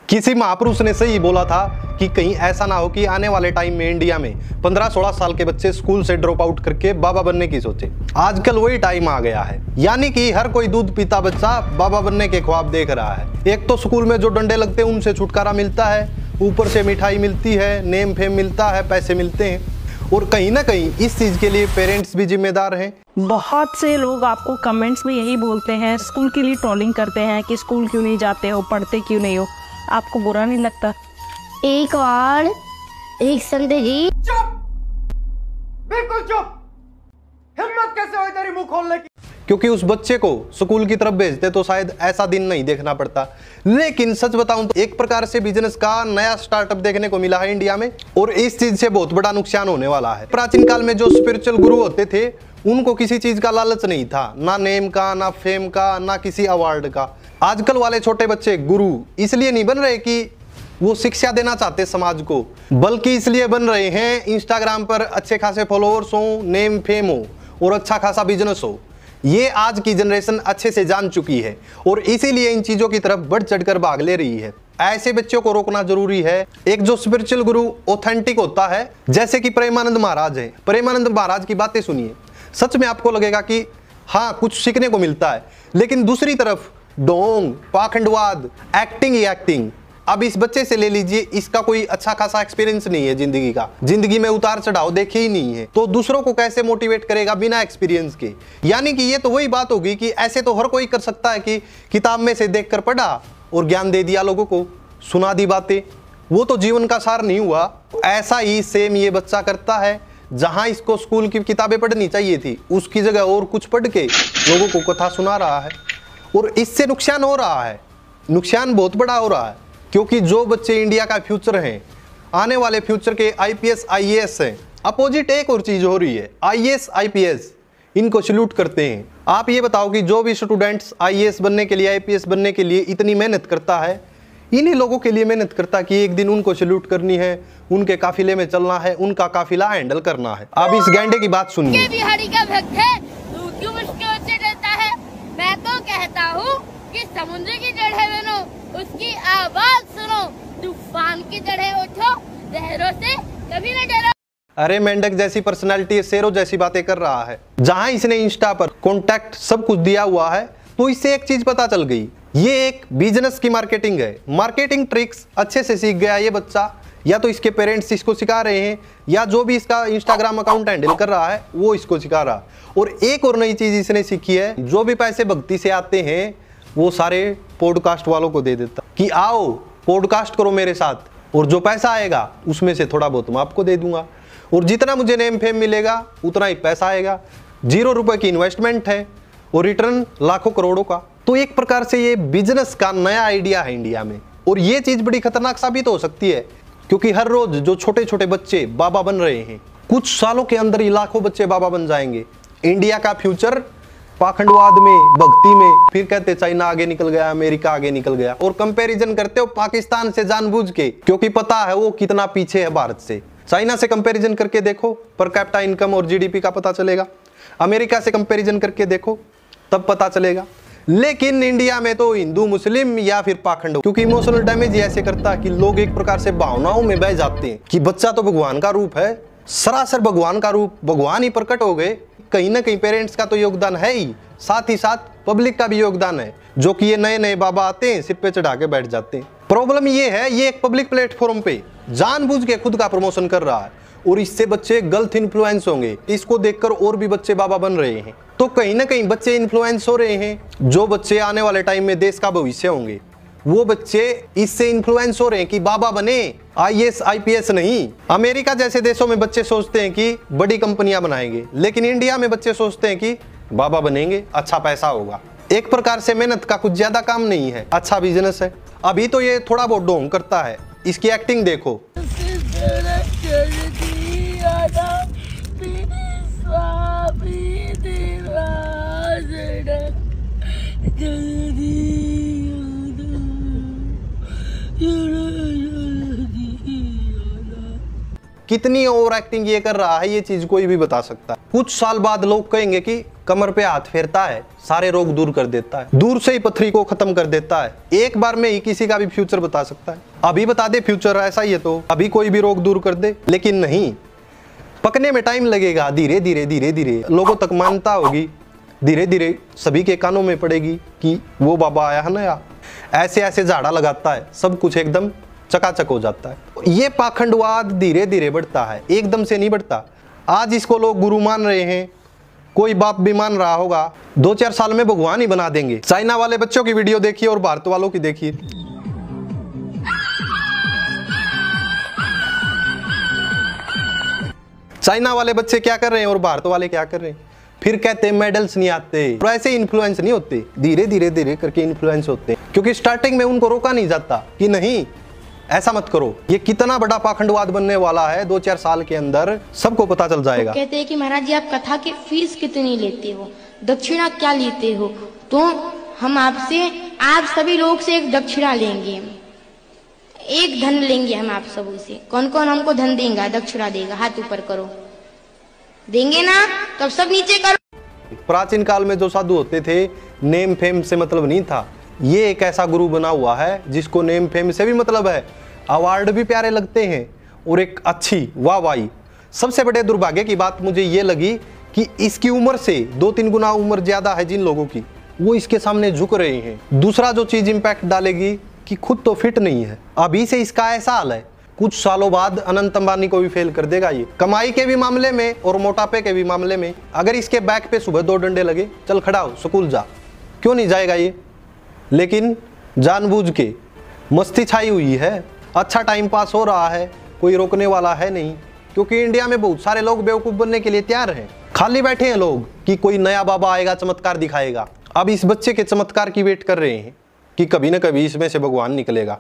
किसी महापुरुष ने सही बोला था कि कहीं ऐसा ना हो कि आने वाले टाइम में इंडिया में 15-16 साल के बच्चे स्कूल से ड्रॉप आउट करके बाबा बनने की सोचे। आजकल वही टाइम आ गया है, यानी कि हर कोई दूध पीता बच्चा बाबा बनने के ख्वाब देख रहा है। एक तो स्कूल में जो डंडे लगते हैं उनसे छुटकारा मिलता है, ऊपर से मिठाई मिलती है, नेम फेम मिलता है, पैसे मिलते हैं, और कहीं ना कहीं इस चीज के लिए पेरेंट्स भी जिम्मेदार हैं। बहुत से लोग आपको कमेंट्स में यही बोलते हैं, स्कूल के लिए ट्रोलिंग करते हैं कि स्कूल क्यों नहीं जाते हो, पढ़ते क्यों नहीं हो। आपको बुरा नहीं लगता? एक बार एक संत जी। चुप, बिल्कुल चुप। हिम्मत कैसे हुई तेरी मुंह खोलने की? क्योंकि उस बच्चे को स्कूल की तरफ भेजते तो शायद ऐसा दिन नहीं देखना पड़ता। लेकिन सच बताऊं तो एक प्रकार से बिजनेस का नया स्टार्टअप देखने को मिला है इंडिया में, और इस चीज से बहुत बड़ा नुकसान होने वाला है। प्राचीन काल में जो स्पिरिचुअल गुरु होते थे उनको किसी चीज का लालच नहीं था, ना नेम का, ना फेम का, ना किसी अवार्ड का। आजकल वाले छोटे बच्चे गुरु इसलिए नहीं बन रहे कि वो शिक्षा देना चाहते समाज को, बल्कि इसलिए बन रहे हैं इंस्टाग्राम पर अच्छे खासे फॉलोअर्स हो, नेम फेम हो और अच्छा खासा बिजनेस हो। ये आज की जनरेशन अच्छे से जान चुकी है और इसीलिए इन चीजों की तरफ बढ़ चढ़कर भाग ले रही है। ऐसे बच्चों को रोकना जरूरी है। एक जो स्पिरिचुअल गुरु ऑथेंटिक होता है, जैसे कि प्रेमानंद महाराज है, प्रेमानंद महाराज की बातें सुनिए, सच में आपको लगेगा कि हाँ कुछ सीखने को मिलता है। लेकिन दूसरी तरफ ढोंग, पाखंडवाद, एक्टिंग ही एक्टिंग। अब इस बच्चे से ले लीजिए, इसका कोई अच्छा खासा एक्सपीरियंस नहीं है जिंदगी का, जिंदगी में उतार चढ़ाव देखे ही नहीं है, तो दूसरों को कैसे मोटिवेट करेगा बिना एक्सपीरियंस के। यानी कि ये तो वही बात होगी कि ऐसे तो हर कोई कर सकता है कि किताब में से देखकर पढ़ा और ज्ञान दे दिया, लोगों को सुना दी बातें, वो तो जीवन का सार नहीं हुआ। ऐसा ही सेम ये बच्चा करता है। जहां इसको स्कूल की किताबें पढ़नी चाहिए थी उसकी जगह और कुछ पढ़ के लोगों को कथा सुना रहा है, और इससे नुकसान हो रहा है, नुकसान बहुत बड़ा हो रहा है। क्योंकि जो बच्चे इंडिया का फ्यूचर हैं, आने वाले फ्यूचर के आईपीएस आईएएस हैं, अपोजिट एक और चीज हो रही है, आईएएस आईपीएस, इनको सल्यूट करते हैं। आप ये बताओ कि जो भी स्टूडेंट्स आईएएस बनने के लिए, आईपीएस बनने के लिए इतनी मेहनत करता है, इन्हीं लोगों के लिए मेहनत करता कि एक दिन उनको सल्यूट करनी है, उनके काफिले में चलना है, उनका काफिला हैंडल करना है। अब इस गैंडे की बात सुनिए। बिहारी का भक्त है, तू क्यों मुश्किल से डरता है? मैं तो कहता हूँ कि समुद्र की जड़ें बनो, उसकी आवाज सुनो, तूफान की जड़ें उठो, लहरों से कभी न डरो। अरे मेंढक जैसी पर्सनालिटी शेरों जैसी बातें कर रहा है। जहां इसने इंस्टा पर कॉन्टैक्ट सब कुछ दिया हुआ है, तो इससे एक चीज पता चल गई, ये एक बिजनेस की मार्केटिंग है। मार्केटिंग ट्रिक्स अच्छे से सीख गया ये बच्चा, या तो इसके पेरेंट्स इसको सिखा रहे हैं, या जो भी इसका इंस्टाग्राम अकाउंट हैंडल कर रहा है वो इसको सिखा रहा। और एक और नई चीज इसने सीखी है, जो भी पैसे भक्ति से आते हैं वो सारे पॉडकास्ट वालों को दे देता कि आओ पॉडकास्ट करो मेरे साथ, और जो पैसा आएगा उसमें से थोड़ा बहुत मैं आपको दे दूंगा, और जितना मुझे नेम फेम मिलेगा उतना ही पैसा आएगा। 0 रुपए की इन्वेस्टमेंट है और रिटर्न लाखों करोड़ों का। तो एक प्रकार से ये बिजनेस का नया आइडिया है इंडिया में, और ये चीज बड़ी खतरनाक साबित हो सकती है, क्योंकि हर रोज जो छोटे छोटे बच्चे बाबा बन रहे हैं, कुछ सालों के अंदर ही लाखों बच्चे बाबा बन जाएंगे। इंडिया का फ्यूचर पाखंडवाद में, भक्ति में, फिर कहते चाइना आगे निकल गया, अमेरिका आगे निकल गया, और कंपैरिजन करते हो पाकिस्तान से जानबूझ के, क्योंकि पता है वो कितना पीछे है भारत से। चाइना से कंपैरिजन करके देखो, पर कैपिटा इनकम और जीडीपी का पता चलेगा। अमेरिका से कंपैरिजन करके देखो, तब पता चलेगा। लेकिन इंडिया में तो हिंदू मुस्लिम या फिर पाखंड, क्योंकि इमोशनल डैमेज ऐसे करता है कि लोग एक प्रकार से भावनाओं में बह जाते हैं कि बच्चा तो भगवान का रूप है, सरासर भगवान का रूप, भगवान ही प्रकट हो गए। कहीं ना कहीं पेरेंट्स का तो योगदान है ही, साथ ही साथ पब्लिक का भी योगदान है, जो कि ये नए नए बाबा आते हैं सिर पे चढ़ा के बैठ जाते हैं। प्रॉब्लम ये है, ये एक पब्लिक प्लेटफॉर्म पे जानबूझ के खुद का प्रमोशन कर रहा है, और इससे बच्चे गलत इन्फ्लुएंस होंगे। इसको देखकर और भी बच्चे बाबा बन रहे हैं, तो कहीं ना कहीं बच्चे इन्फ्लुएंस हो रहे हैं। जो बच्चे आने वाले टाइम में देश का भविष्य होंगे, वो बच्चे इससे इन्फ्लुएंस हो रहे हैं कि बाबा बने, आईएएस आईपीएस नहीं। अमेरिका जैसे देशों में बच्चे सोचते हैं कि बड़ी कंपनियां बनाएंगे, लेकिन इंडिया में बच्चे सोचते हैं कि बाबा बनेंगे, अच्छा पैसा होगा। एक प्रकार से मेहनत का कुछ ज्यादा काम नहीं है, अच्छा बिजनेस है। अभी तो ये थोड़ा बहुत ढोंग करता है, इसकी एक्टिंग देखो। कितनी ओवर एक्टिंग ये कर रहा है, ये चीज कोई भी बता सकता है। कुछ साल बाद लोग कहेंगे कि कमर पे हाथ फेरता है, सारे रोग दूर कर देता है, दूर से ही पथरी को खत्म कर देता है, एक बार में ही किसी का भी फ्यूचर बता सकता है। अभी बता दे फ्यूचर ऐसा ही है तो अभी कोई भी रोग दूर कर दे, लेकिन नहीं, पकने में टाइम लगेगा। धीरे धीरे धीरे धीरे लोगों तक मान्यता होगी, धीरे धीरे सभी के कानों में पड़ेगी कि वो बाबा आया है नया, ऐसे ऐसे झाड़ा लगाता है, सब कुछ एकदम चकाचक हो जाता है। ये पाखंडवाद धीरे धीरे बढ़ता है, एकदम से नहीं बढ़ता। आज इसको लोग गुरु मान रहे हैं, कोई बाप भी मान रहा होगा, 2-4 साल में भगवान ही बना देंगे। चाइना वाले बच्चों की वीडियो देखिए और भारत वालों की देखिए। चाइना वाले बच्चे क्या कर रहे हैं और भारत वाले क्या कर रहे हैं, फिर कहते हैं मेडल्स नहीं आते। और ऐसे इन्फ्लुएंस नहीं होते, धीरे धीरे धीरे करके इन्फ्लुएंस होते हैं, क्योंकि स्टार्टिंग में उनको रोका नहीं जाता कि नहीं ऐसा मत करो। ये कितना बड़ा पाखंडवाद बनने वाला है, 2-4 साल के अंदर सबको पता चल जाएगा। तो कहते हैं कि महाराज जी आप कथा की फीस कितनी लेते हो, दक्षिणा क्या लेते हो, तो हम आपसे, आप सभी लोग से एक दक्षिणा लेंगे, एक धन लेंगे हम आप सबों से। कौन कौन हमको धन देगा, दक्षिणा देगा, हाथ ऊपर करो, देंगे ना? तो सब नीचे करो। प्राचीन काल में जो साधु होते थे, नेम फेम से मतलब नहीं था। ये एक ऐसा गुरु बना हुआ है जिसको नेम फेम से भी मतलब है, अवार्ड भी प्यारे लगते हैं और एक अच्छी वाहवाही। सबसे बड़े दुर्भाग्य की बात मुझे ये लगी कि इसकी उम्र से 2-3 गुना उम्र ज्यादा है जिन लोगों की, वो इसके सामने झुक रहे हैं। दूसरा जो चीज इंपैक्ट डालेगी कि खुद तो फिट नहीं है, अभी से इसका ऐसा हाल है, कुछ सालों बाद अनंत अंबानी को भी फेल कर देगा ये, कमाई के भी मामले में और मोटापे के भी मामले में। अगर इसके बैक पे सुबह 2 डंडे लगे, चल खड़ा हो स्कूल जा, क्यों नहीं जाएगा ये? लेकिन जानबूझ के मस्ती छाई हुई है, अच्छा टाइम पास हो रहा है, कोई रोकने वाला है नहीं, क्योंकि इंडिया में बहुत सारे लोग बेवकूफ बनने के लिए तैयार हैं। खाली बैठे हैं लोग कि कोई नया बाबा आएगा, चमत्कार दिखाएगा। अब इस बच्चे के चमत्कार की वेट कर रहे हैं कि कभी ना कभी इसमें से भगवान निकलेगा,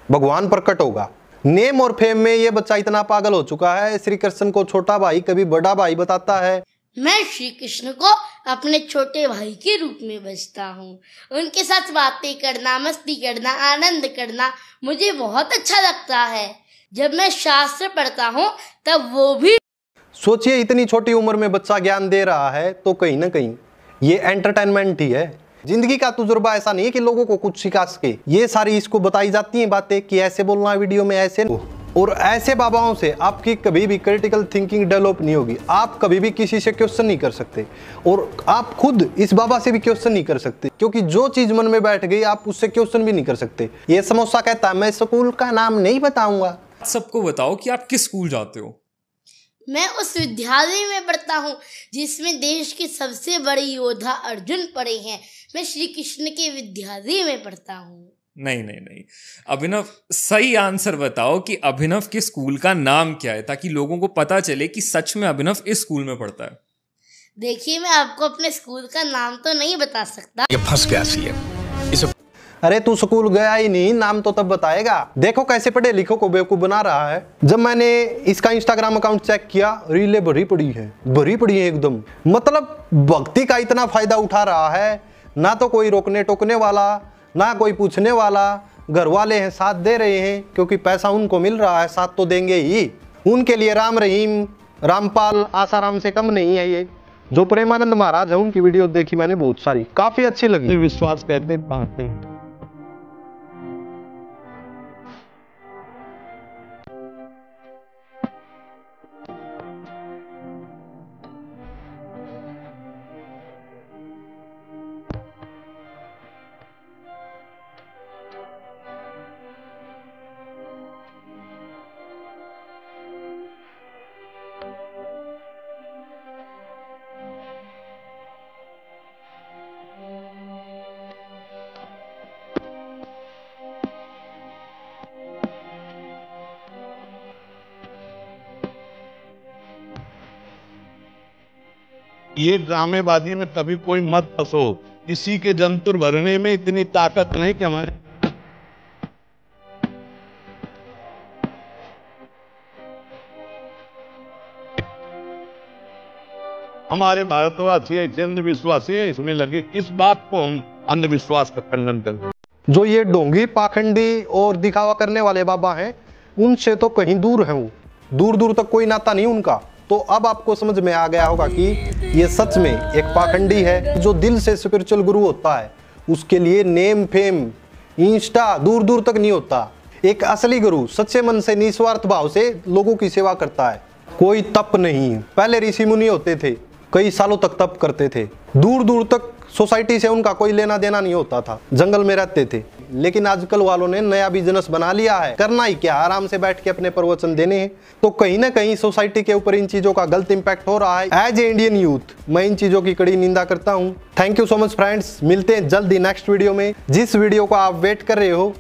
भगवान प्रकट होगा। नेम और फेम में ये बच्चा इतना पागल हो चुका है, श्री कृष्ण को छोटा भाई कभी बड़ा भाई बताता है। मैं श्री कृष्ण को अपने छोटे भाई के रूप में बचता हूँ। उनके साथ बातें करना, मस्ती करना, आनंद करना मुझे बहुत अच्छा लगता है। जब मैं शास्त्र पढ़ता हूँ तब वो भी। सोचिए इतनी छोटी उम्र में बच्चा ज्ञान दे रहा है, तो कहीं ना कहीं ये एंटरटेनमेंट ही है। जिंदगी का तजुर्बा ऐसा नहीं है कि लोगों को कुछ सिखा सके, ये सारी इसको बताई जाती हैं बातें कि ऐसे बोलना वीडियो में, ऐसे। और ऐसे बाबाओं से आपकी कभी भी क्रिटिकल थिंकिंग डेवलप नहीं होगी, आप कभी भी किसी से क्वेश्चन नहीं कर सकते और आप खुद इस बाबा से भी क्वेश्चन नहीं कर सकते, क्योंकि जो चीज मन में बैठ गई आप उससे क्वेश्चन भी नहीं कर सकते। ये समोसा कहता है मैं स्कूल का नाम नहीं बताऊंगा। सबको बताओ कि आप किस स्कूल जाते हो। मैं उस विद्यालय में पढ़ता हूँ जिसमें देश के सबसे बड़े योद्धा अर्जुन पढ़े हैं। मैं श्री कृष्ण के विद्यालय में पढ़ता हूँ। नहीं नहीं नहीं, अभिनव सही आंसर बताओ कि अभिनव के स्कूल का नाम क्या है, ताकि लोगों को पता चले कि सच में अभिनव इस स्कूल में पढ़ता है। देखिए, मैं आपको अपने स्कूल का नाम तो नहीं बता सकता। ये फंस गया सीएम। अरे तू स्कूल गया ही नहीं, नाम तो तब बताएगा। देखो कैसे पढ़े लिखो को बेवकूफ बना रहा है। जब मैंने इसका इंस्टाग्राम अकाउंट चेक किया, रीलें भरी पड़ी है एकदम। मतलब भक्ति का इतना फायदा उठा रहा है, ना तो कोई रोकने टोकने वाला, ना कोई पूछने वाला। घर वाले हैं, साथ दे रहे हैं, क्योंकि पैसा उनको मिल रहा है, साथ तो देंगे ही। उनके लिए राम रहीम, रामपाल, आसाराम से कम नहीं है ये। जो प्रेमानंद महाराज है उनकी वीडियो देखी मैंने बहुत सारी, काफी अच्छी लगी। विश्वास कहते हैं। ये ड्रामेबाजी में कभी कोई मत फंसो, किसी के जंतुर भरने में इतनी ताकत नहीं कि हमारे भारतवासी ऐसे अंधविश्वासी है, इसमें लगे किस बात को हम अंधविश्वास का खंडन करें। जो ये ढोंगी, पाखंडी और दिखावा करने वाले बाबा हैं, उनसे तो कहीं दूर है वो, दूर दूर तक कोई नाता नहीं उनका। तो अब आपको समझ में आ गया होगा कि ये सच में एक पाखंडी है। जो दिल से स्पिरिचुअल गुरु होता है उसके लिए नेम फेम इंस्टा दूर दूर तक नहीं होता। एक असली गुरु सच्चे मन से निस्वार्थ भाव से लोगों की सेवा करता है। कोई तप नहीं, पहले ऋषि मुनि होते थे, कई सालों तक तप करते थे, दूर दूर तक सोसाइटी से उनका कोई लेना देना नहीं होता था, जंगल में रहते थे। लेकिन आजकल वालों ने नया बिजनेस बना लिया है, करना ही क्या, आराम से बैठ के अपने प्रवचन देने हैं। तो कहीं ना कहीं सोसाइटी के ऊपर इन चीजों का गलत इंपैक्ट हो रहा है। एज ए इंडियन यूथ मैं इन चीजों की कड़ी निंदा करता हूँ। Thank you so much friends, मिलते हैं जल्दी नेक्स्ट वीडियो में। जिस वीडियो को आप वेट कर रहे हो